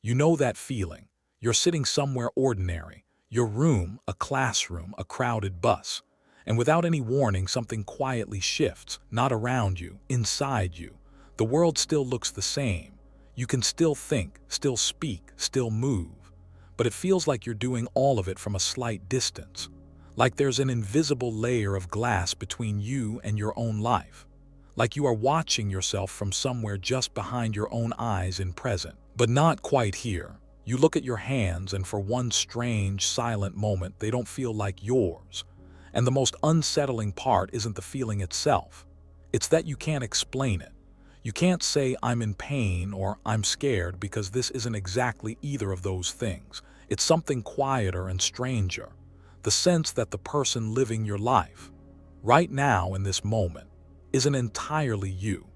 You know that feeling. You're sitting somewhere ordinary, your room, a classroom, a crowded bus, and without any warning something quietly shifts, not around you, inside you. The world still looks the same. You can still think, still speak, still move, but it feels like you're doing all of it from a slight distance, like there's an invisible layer of glass between you and your own life, like you are watching yourself from somewhere just behind your own eyes in present, but not quite here. You look at your hands and for one strange, silent moment they don't feel like yours. And the most unsettling part isn't the feeling itself. It's that you can't explain it. You can't say I'm in pain or I'm scared because this isn't exactly either of those things. It's something quieter and stranger. The sense that the person living your life, right now in this moment, isn't entirely you.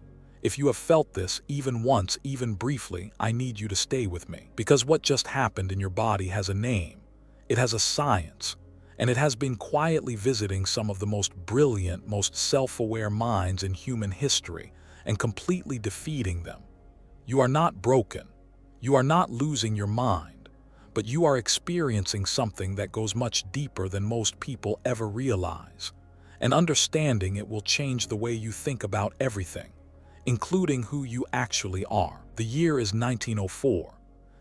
If you have felt this even once, even briefly, I need you to stay with me. Because what just happened in your body has a name. It has a science. And it has been quietly visiting some of the most brilliant, most self-aware minds in human history and completely defeating them. You are not broken. You are not losing your mind. But you are experiencing something that goes much deeper than most people ever realize. And understanding it will change the way you think about everything, including who you actually are. The year is 1904.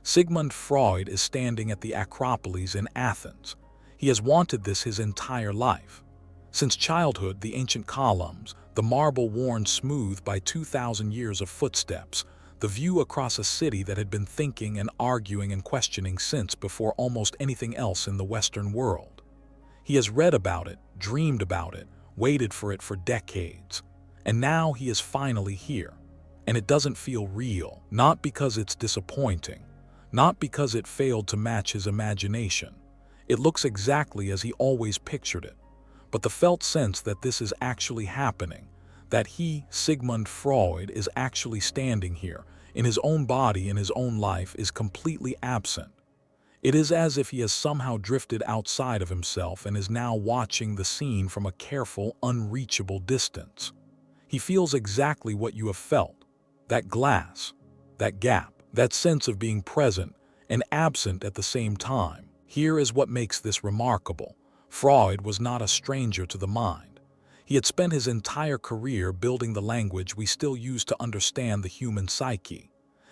Sigmund Freud is standing at the Acropolis in Athens. He has wanted this his entire life. Since childhood, the ancient columns, the marble worn smooth by 2,000 years of footsteps, the view across a city that had been thinking and arguing and questioning since before almost anything else in the Western world. He has read about it, dreamed about it, waited for it for decades. And now he is finally here. And it doesn't feel real, not because it's disappointing, not because it failed to match his imagination. It looks exactly as he always pictured it. But the felt sense that this is actually happening, that he, Sigmund Freud, is actually standing here, in his own body, in his own life, is completely absent. It is as if he has somehow drifted outside of himself and is now watching the scene from a careful, unreachable distance. He feels exactly what you have felt, that glass, that gap, that sense of being present and absent at the same time. Here is what makes this remarkable. Freud was not a stranger to the mind. He had spent his entire career building the language we still use to understand the human psyche.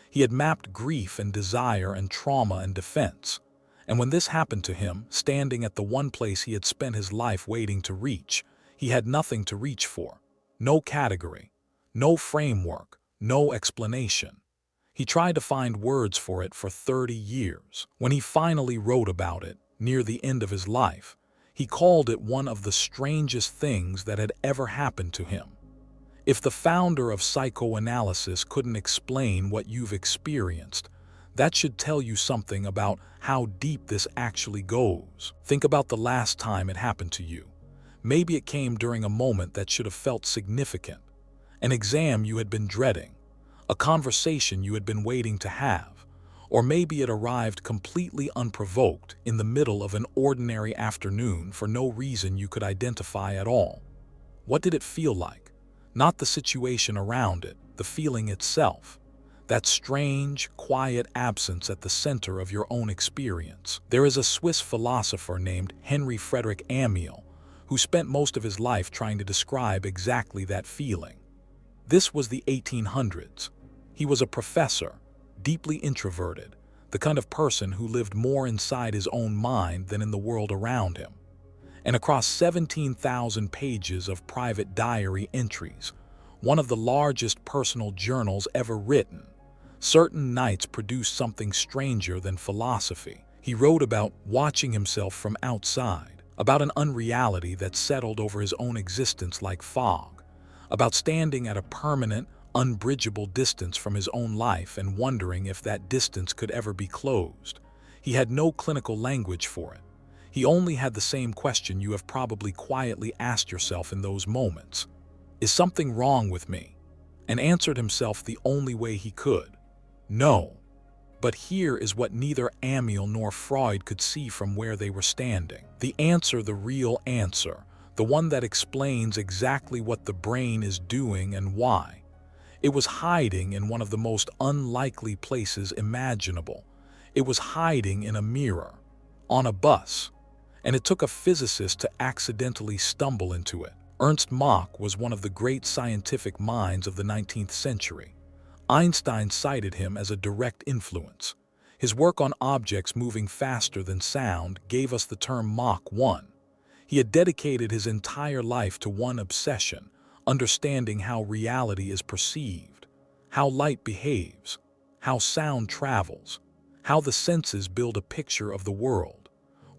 He had mapped grief and desire and trauma and defense. And when this happened to him, standing at the one place he had spent his life waiting to reach, he had nothing to reach for. No category, no framework, no explanation. He tried to find words for it for 30 years. When he finally wrote about it, near the end of his life, he called it one of the strangest things that had ever happened to him. If the founder of psychoanalysis couldn't explain what you've experienced, that should tell you something about how deep this actually goes. Think about the last time it happened to you. Maybe it came during a moment that should have felt significant, an exam you had been dreading, a conversation you had been waiting to have, or maybe it arrived completely unprovoked in the middle of an ordinary afternoon for no reason you could identify at all. What did it feel like? Not the situation around it, the feeling itself. That strange, quiet absence at the center of your own experience. There is a Swiss philosopher named Henry Frederick Amiel who spent most of his life trying to describe exactly that feeling. This was the 1800s. He was a professor, deeply introverted, the kind of person who lived more inside his own mind than in the world around him. And across 17,000 pages of private diary entries, one of the largest personal journals ever written, certain nights produced something stranger than philosophy. He wrote about watching himself from outside, about an unreality that settled over his own existence like fog, about standing at a permanent, unbridgeable distance from his own life and wondering if that distance could ever be closed. He had no clinical language for it. He only had the same question you have probably quietly asked yourself in those moments. Is something wrong with me? And answered himself the only way he could. No. But here is what neither Amiel nor Freud could see from where they were standing. The answer, the real answer, the one that explains exactly what the brain is doing and why. It was hiding in one of the most unlikely places imaginable, It was hiding in a mirror, on a bus, and it took a physicist to accidentally stumble into it. Ernst Mach was one of the great scientific minds of the 19th century. Einstein cited him as a direct influence. His work on objects moving faster than sound gave us the term Mach 1. He had dedicated his entire life to one obsession: understanding how reality is perceived, how light behaves, how sound travels, how the senses build a picture of the world.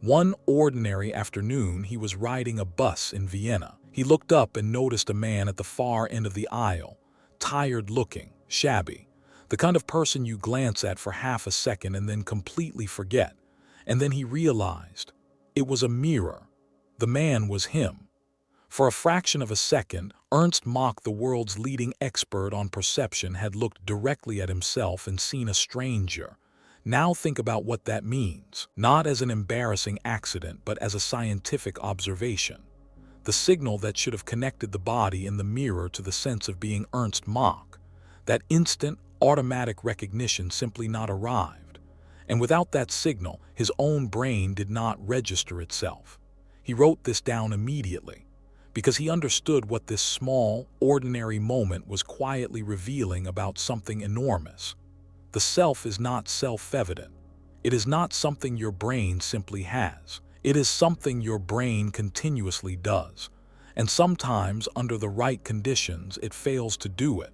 One ordinary afternoon, he was riding a bus in Vienna. He looked up and noticed a man at the far end of the aisle, tired-looking, shabby, the kind of person you glance at for half a second and then completely forget. And then he realized it was a mirror. The man was him. For a fraction of a second, Ernst Mach, the world's leading expert on perception, had looked directly at himself and seen a stranger. Now think about what that means, not as an embarrassing accident, but as a scientific observation. The signal that should have connected the body in the mirror to the sense of being Ernst Mach, that instant, automatic recognition simply not arrived. And without that signal, his own brain did not register itself. He wrote this down immediately, because he understood what this small, ordinary moment was quietly revealing about something enormous. The self is not self-evident. It is not something your brain simply has. It is something your brain continuously does, and sometimes, under the right conditions, it fails to do it.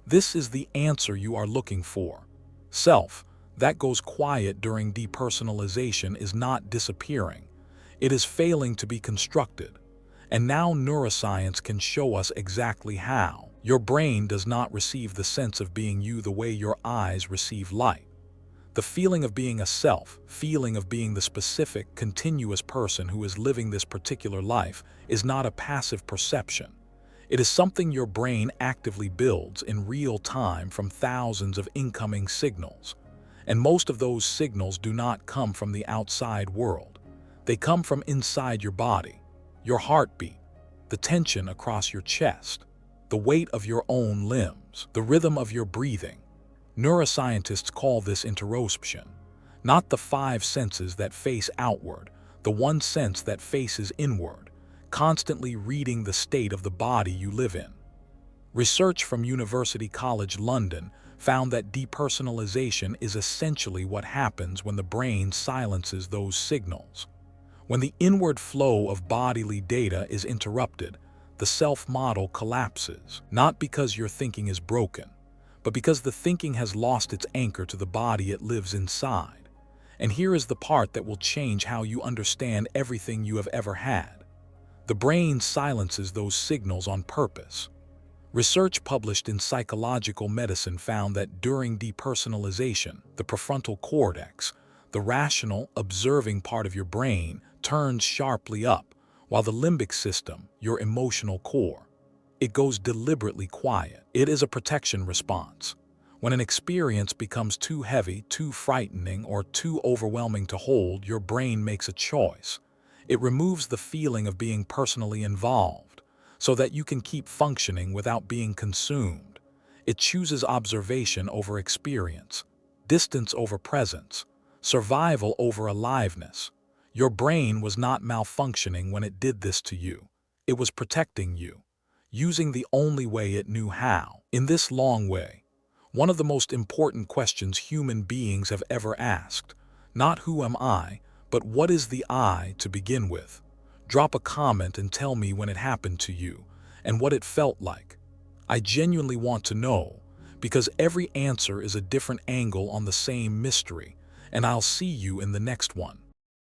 This is the answer you are looking for. Self, that goes quiet during depersonalization, is not disappearing. It is failing to be constructed. And now neuroscience can show us exactly how. Your brain does not receive the sense of being you the way your eyes receive light. The feeling of being a self, feeling of being the specific, continuous person who is living this particular life, is not a passive perception. It is something your brain actively builds in real time from thousands of incoming signals. And most of those signals do not come from the outside world. They come from inside your body, your heartbeat, the tension across your chest, the weight of your own limbs, the rhythm of your breathing. Neuroscientists call this interoception, not the five senses that face outward, the one sense that faces inward, constantly reading the state of the body you live in. Research from University College London found that depersonalization is essentially what happens when the brain silences those signals. When the inward flow of bodily data is interrupted, the self-model collapses, not because your thinking is broken, but because the thinking has lost its anchor to the body it lives inside. And here is the part that will change how you understand everything you have ever had. The brain silences those signals on purpose. Research published in Psychological Medicine found that during depersonalization, the prefrontal cortex, the rational, observing part of your brain, turns sharply up, while the limbic system, your emotional core, it goes deliberately quiet. It is a protection response. When an experience becomes too heavy, too frightening, or too overwhelming to hold, your brain makes a choice. It removes the feeling of being personally involved, so that you can keep functioning without being consumed. It chooses observation over experience, distance over presence, survival over aliveness. Your brain was not malfunctioning when it did this to you. It was protecting you, using the only way it knew how. In this long way, one of the most important questions human beings have ever asked, not who am I, but what is the I to begin with? Drop a comment and tell me when it happened to you and what it felt like. I genuinely want to know, because every answer is a different angle on the same mystery, and I'll see you in the next one.